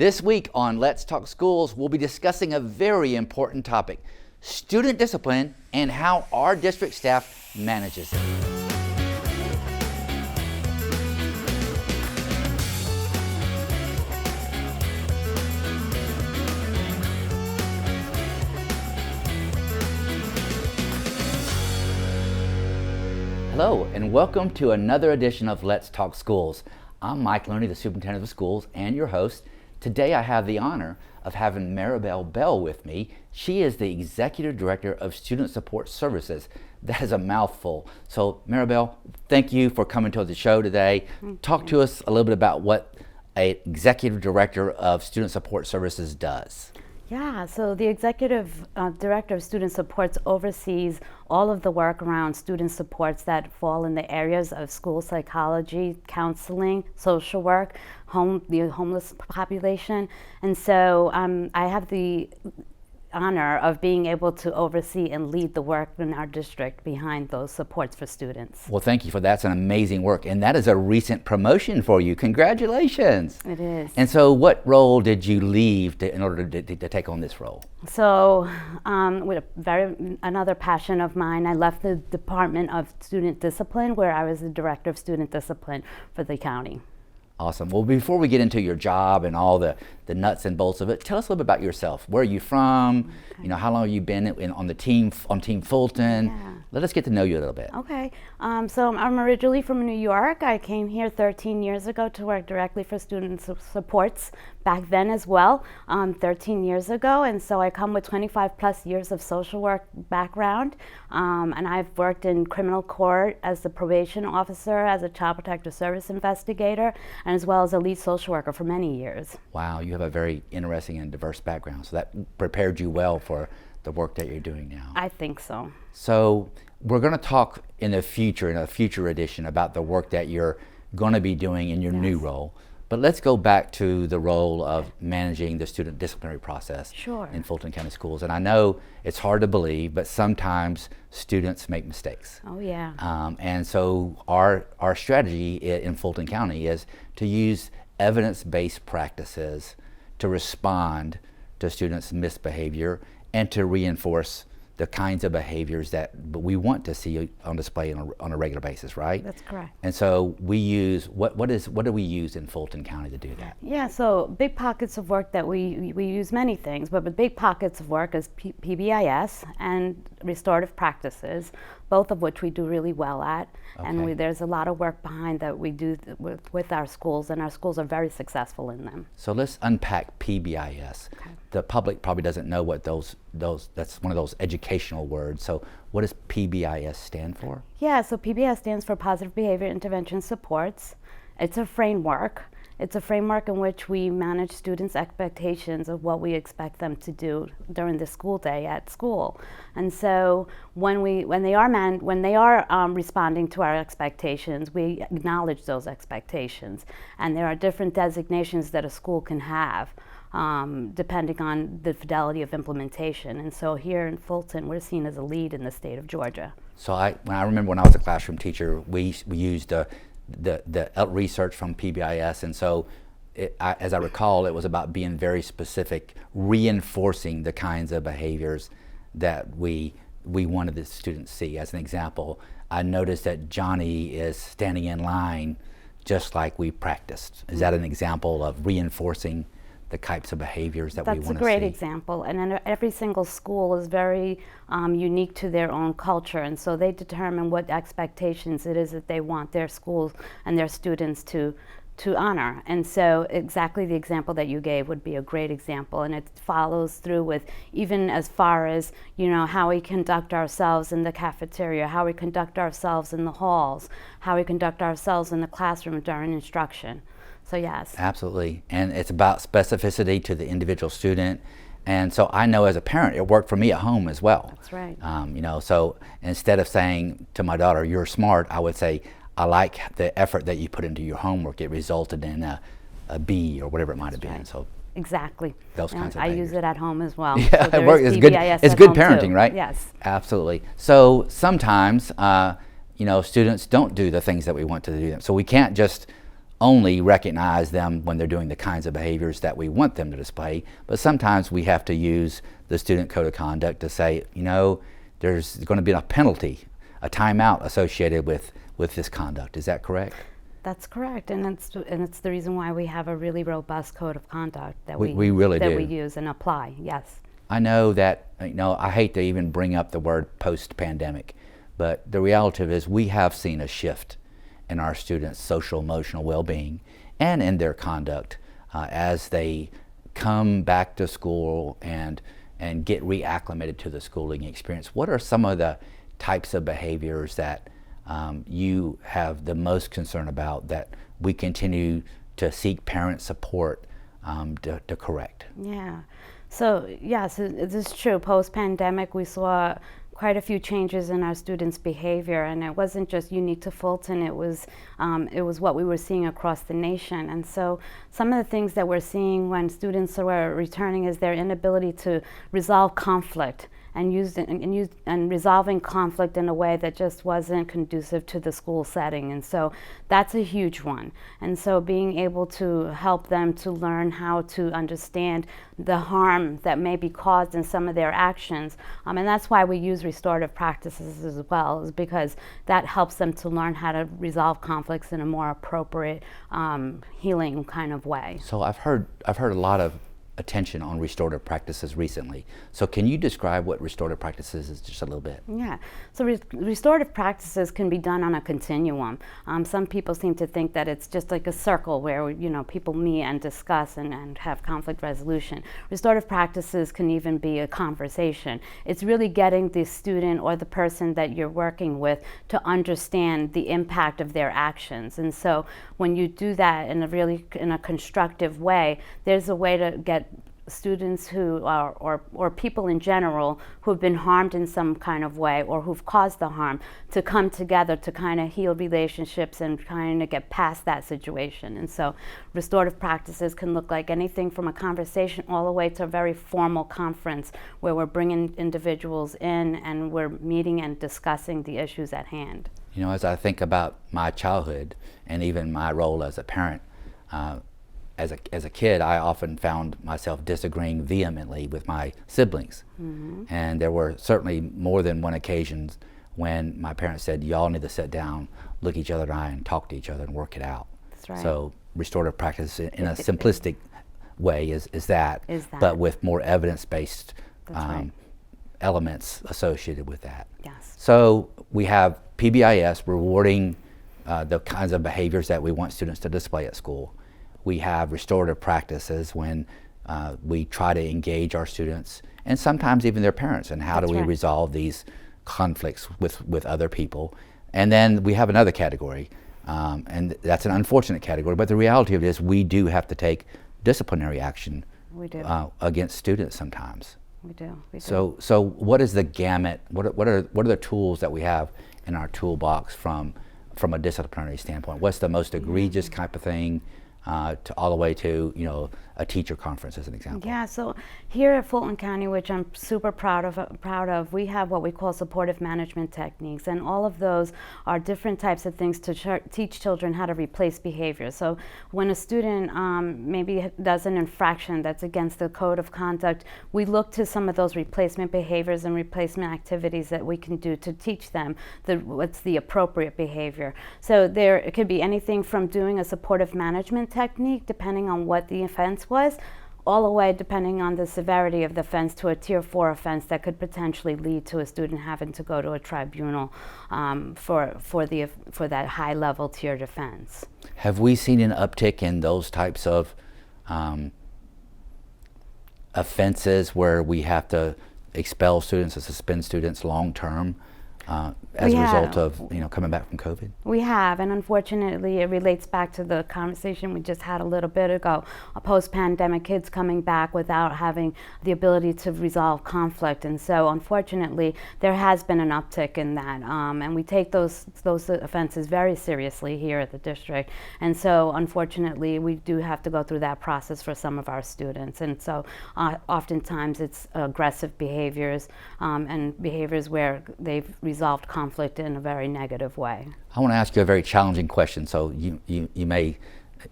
This week on Let's Talk Schools, we'll be discussing a very important topic, student discipline and how our district staff manages it. Hello, and welcome to another edition of Let's Talk Schools. I'm Mike Looney, the Superintendent of Schools, and your host. Today I have the honor of having Maribel Bell with me. She is the Executive Director of Student Support Services. That is a mouthful. So Maribel, thank you for coming to the show today. Talk to us a little bit about what an Executive Director of Student Support Services does. Yeah, so the Executive Director of Student Supports oversees all of the work around student supports that fall in the areas of school psychology, counseling, social work, the homeless population. And so I have the honor of being able to oversee and lead the work in our district behind those supports for students. Well, thank you for that. That's an amazing work. And that is a recent promotion for you. Congratulations. It is. And so what role did you leave in order to take on this role? So with another passion of mine, I left the Department of Student Discipline, where I was the Director of Student Discipline for the county. Awesome. Well, before we get into your job and all the nuts and bolts of it, tell us a little bit about yourself. Where are you from? Okay. You know, how long have you been on Team Fulton? Yeah. Let us get to know you a little bit. Okay. So I'm originally from New York. I came here 13 years ago to work directly for student supports back then as well, 13 years ago. And so I come with 25 plus years of social work background. And I've worked in criminal court as the probation officer, as a child protective service investigator, and as well as a lead social worker for many years. Wow, you have a very interesting and diverse background. So that prepared you well for the work that you're doing now. I think so. So we're going to talk in a future edition, about the work that you're going to be doing in your new role. But let's go back to the role of managing the student disciplinary process in Fulton County Schools. And I know it's hard to believe, but sometimes students make mistakes. Oh, yeah. And so our strategy in Fulton County is to use evidence-based practices to respond to students' misbehavior and to reinforce the kinds of behaviors that we want to see on display on a regular basis, right? That's correct. And so we use, what do we use in Fulton County to do that? Yeah, so big pockets of work that we use many things, but the big pockets of work is PBIS and Restorative Practices, both of which we do really well at. Okay. And there's a lot of work behind that we do with our schools, and our schools are very successful in them. So let's unpack PBIS. Okay. The public probably doesn't know what that's one of those educational words. So what does PBIS stand for? Yeah, so PBIS stands for Positive Behavior Intervention Supports. It's a framework. It's a framework in which we manage students' expectations of what we expect them to do during the school day at school. And so when they are responding to our expectations, we acknowledge those expectations. And there are different designations that a school can have, depending on the fidelity of implementation. And so here in Fulton, we're seen as a lead in the state of Georgia. So I remember when I was a classroom teacher, we used the research from PBIS, and so as I recall, it was about being very specific, reinforcing the kinds of behaviors that we wanted the students to see. As an example, I noticed that Johnny is standing in line just like we practiced. Is that an example of reinforcing the types of behaviors that we want to see? That's a great example, and every single school is very unique to their own culture, and so they determine what expectations it is that they want their schools and their students to honor. And so exactly the example that you gave would be a great example, and it follows through with even as far as, you know, how we conduct ourselves in the cafeteria, how we conduct ourselves in the halls, how we conduct ourselves in the classroom during instruction. So yes. Absolutely. And it's about specificity to the individual student. And so I know as a parent, it worked for me at home as well. That's right. You know, so instead of saying to my daughter, "You're smart," I would say, "I like the effort that you put into your homework. It resulted in a B," or whatever it might have been. Right. So exactly. Those kinds of I behaviors. use it at home as well. Yeah, so it works. It's good parenting, too. Right? Yes. Absolutely. So sometimes, you know, students don't do the things that we want to do them. So we can't just only recognize them when they're doing the kinds of behaviors that we want them to display, but sometimes we have to use the student code of conduct to say, you know, there's going to be a penalty, a timeout associated with this conduct. Is that correct? That's correct, and it's the reason why we have a really robust code of conduct that we really that do. we use and apply. Yes. I know that, you know, I hate to even bring up the word post-pandemic, but the reality is we have seen a shift in our students' social emotional well-being and in their conduct as they come back to school and get reacclimated to the schooling experience. What are some of the types of behaviors that you have the most concern about that we continue to seek parent support to correct? Yeah. So yes, it is true. Post-pandemic, we saw quite a few changes in our students' behavior, and it wasn't just unique to Fulton. It was what we were seeing across the nation. And so some of the things that we're seeing when students are returning is their inability to resolve conflict and resolving conflict in a way that just wasn't conducive to the school setting. And so that's a huge one. And so being able to help them to learn how to understand the harm that may be caused in some of their actions. And that's why we use restorative practices as well, is because that helps them to learn how to resolve conflicts in a more appropriate healing kind of way. So I've heard a lot of attention on restorative practices recently. So can you describe what restorative practices is just a little bit? Yeah, so restorative practices can be done on a continuum. Some people seem to think that it's just like a circle where, you know, people meet and discuss and have conflict resolution. Restorative practices can even be a conversation. It's really getting the student or the person that you're working with to understand the impact of their actions. And so when you do that in a constructive way, there's a way to get students who are, or people in general who've been harmed in some kind of way or who've caused the harm to come together to kind of heal relationships and kind of get past that situation. And so restorative practices can look like anything from a conversation all the way to a very formal conference where we're bringing individuals in and we're meeting and discussing the issues at hand. You know, as I think about my childhood and even my role as a parent, as a kid, I often found myself disagreeing vehemently with my siblings. Mm-hmm. And there were certainly more than one occasions when my parents said, y'all need to sit down, look each other in the eye, and talk to each other and work it out. That's right. So restorative practice in a simplistic way is that, but with more evidence-based right. elements associated with that. Yes. So we have PBIS rewarding the kinds of behaviors that we want students to display at school. We have restorative practices when we try to engage our students and sometimes even their parents and how do we resolve these conflicts with other people. And then we have another category, and that's an unfortunate category, but the reality of it is we do have to take disciplinary action against students sometimes. We do. So what is the gamut, what are the tools that we have in our toolbox from a disciplinary standpoint? What's the most egregious type of thing? To all the way to, you know, a teacher conference as an example. Yeah, so here at Fulton County, which I'm super proud of, we have what we call supportive management techniques, and all of those are different types of things to teach children how to replace behavior. So when a student maybe does an infraction that's against the code of conduct, we look to some of those replacement behaviors and replacement activities that we can do to teach them what's the appropriate behavior. So it could be anything from doing a supportive management technique, depending on what the offense was, all the way, depending on the severity of the offense, to a Tier 4 offense that could potentially lead to a student having to go to a tribunal for that high-level tiered offense. Have we seen an uptick in those types of offenses where we have to expel students or suspend students long-term as a result of, you know, coming back from COVID? We have, and unfortunately it relates back to the conversation we just had a little bit ago. Post-pandemic kids coming back without having the ability to resolve conflict, and so unfortunately there has been an uptick in that, and we take those offenses very seriously here at the district, and so unfortunately we do have to go through that process for some of our students, and so oftentimes it's aggressive behaviors and behaviors where they've resolved conflict in a very negative way. I want to ask you a very challenging question, so you may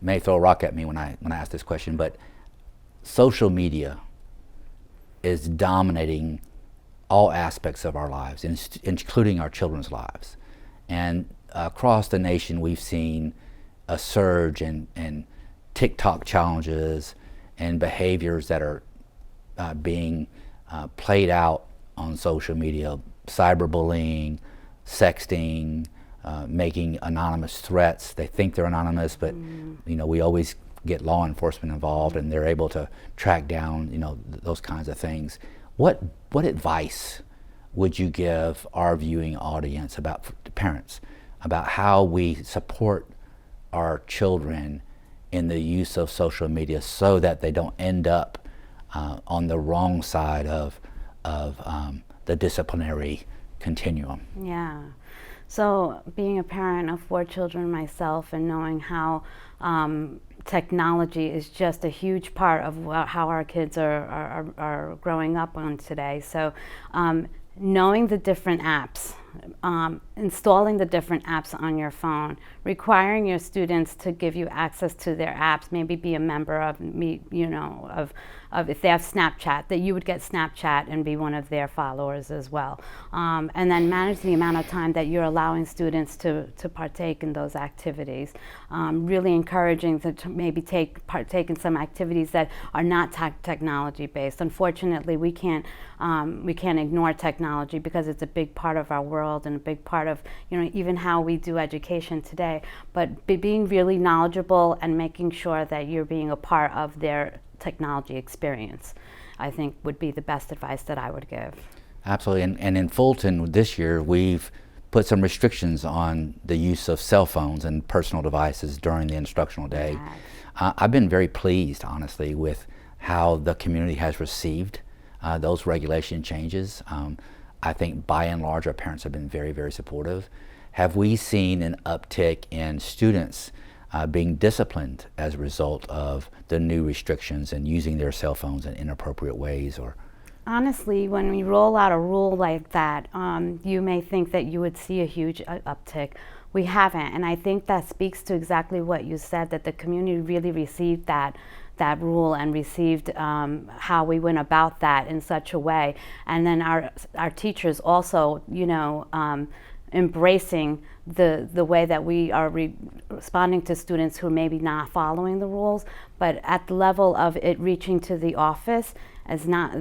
may throw a rock at me when I ask this question, but social media is dominating all aspects of our lives, including our children's lives. And across the nation, we've seen a surge in TikTok challenges and behaviors that are being played out on social media, cyberbullying, sexting, making anonymous threats. They think they're anonymous, but we always get law enforcement involved, and they're able to track down those kinds of things. What advice would you give our viewing audience, about parents, about how we support our children in the use of social media so that they don't end up on the wrong side of the disciplinary continuum? Yeah. So being a parent of 4 children myself, and knowing how technology is just a huge part of how our kids are growing up on today. So knowing the different apps, installing the different apps on your phone, requiring your students to give you access to their apps, maybe be a member of of if they have Snapchat, that you would get Snapchat and be one of their followers as well. And then manage the amount of time that you're allowing students to partake in those activities. Really encouraging them to maybe partake in some activities that are not technology based. Unfortunately, we can't ignore technology, because it's a big part of our world and a big part of even how we do education today. But being really knowledgeable and making sure that you're being a part of their technology experience, I think, would be the best advice that I would give. Absolutely. And in Fulton this year, we've put some restrictions on the use of cell phones and personal devices during the instructional day. I've been very pleased, honestly, with how the community has received those regulation changes. I think by and large our parents have been very, very supportive. Have we seen an uptick in students being disciplined as a result of the new restrictions and using their cell phones in inappropriate ways? Or honestly, when we roll out a rule like that, you may think that you would see a huge uptick. We haven't, and I think that speaks to exactly what you said, that the community really received that rule and received how we went about that in such a way. And then our teachers also, embracing the way that we are responding to students who are maybe not following the rules, but at the level of it reaching to the office as not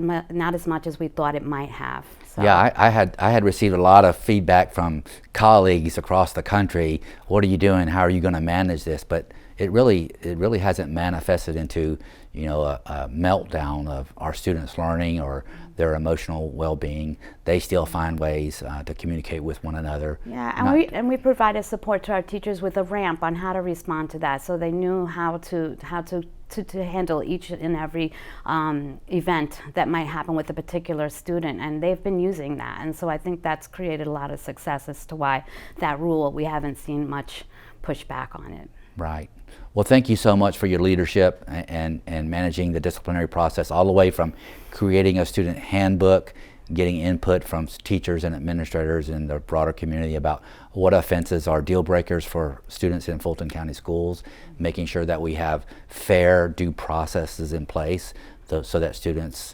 as much as we thought it might have. So. Yeah, I had received a lot of feedback from colleagues across the country. What are you doing? How are you going to manage this? But it really hasn't manifested into a meltdown of our students' learning or their emotional well-being. They still find ways to communicate with one another. Yeah, and we provided support to our teachers with a ramp on how to respond to that, so they knew how to handle each and every event that might happen with a particular student, and they've been using that. And so I think that's created a lot of success as to why that rule, we haven't seen much pushback on it. Right. Well, thank you so much for your leadership and managing the disciplinary process, all the way from creating a student handbook, getting input from teachers and administrators in the broader community about what offenses are deal breakers for students in Fulton County schools, making sure that we have fair due processes in place so that students,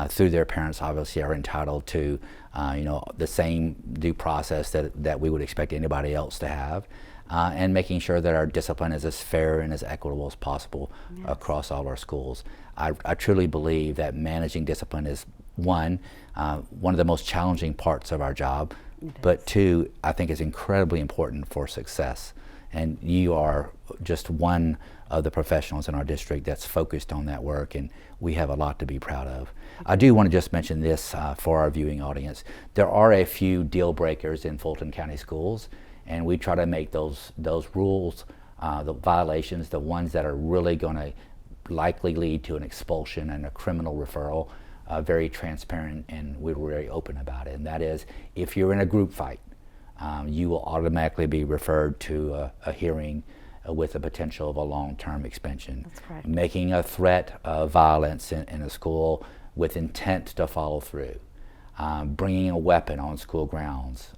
through their parents, obviously are entitled to the same due process that we would expect anybody else to have. And making sure that our discipline is as fair and as equitable as possible across all our schools. I truly believe that managing discipline is one of the most challenging parts of our job, but two, I think is incredibly important for success. And you are just one of the professionals in our district that's focused on that work, and we have a lot to be proud of. I do want to just mention this for our viewing audience. There are a few deal breakers in Fulton County schools, and we try to make those rules, the violations, the ones that are really going to likely lead to an expulsion and a criminal referral, very transparent, and we're very open about it. And that is, if you're in a group fight, you will automatically be referred to a hearing with the potential of a long-term suspension. That's correct. Making a threat of violence in a school with intent to follow through, bringing a weapon on school grounds.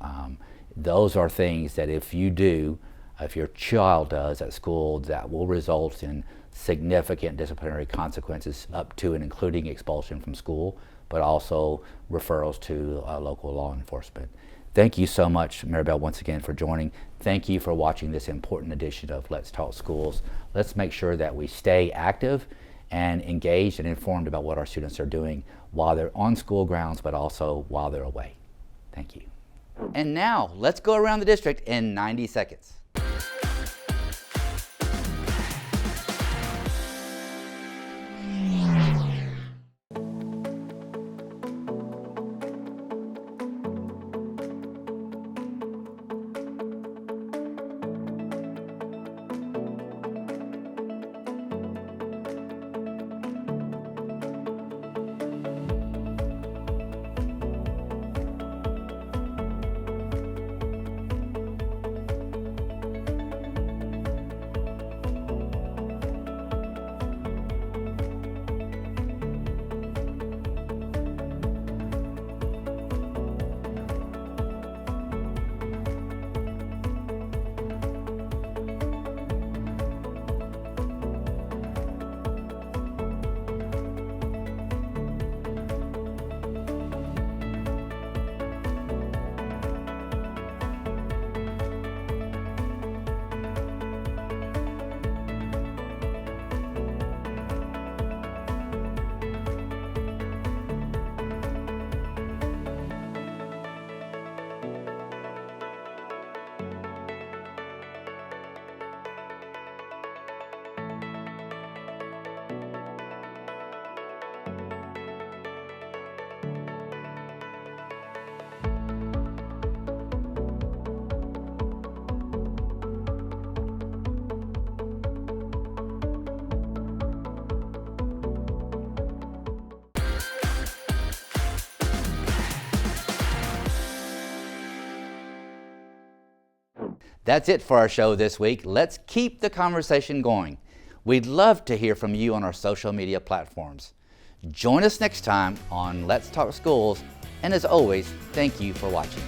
Those are things that if you do, if your child does at school, that will result in significant disciplinary consequences up to and including expulsion from school, but also referrals to local law enforcement. Thank you so much, Maribel, once again for joining. Thank you for watching this important edition of Let's Talk Schools. Let's make sure that we stay active and engaged and informed about what our students are doing while they're on school grounds, but also while they're away. Thank you. And now, let's go around the district in 90 seconds. That's it for our show this week. Let's keep the conversation going. We'd love to hear from you on our social media platforms. Join us next time on Let's Talk Schools, and as always, thank you for watching.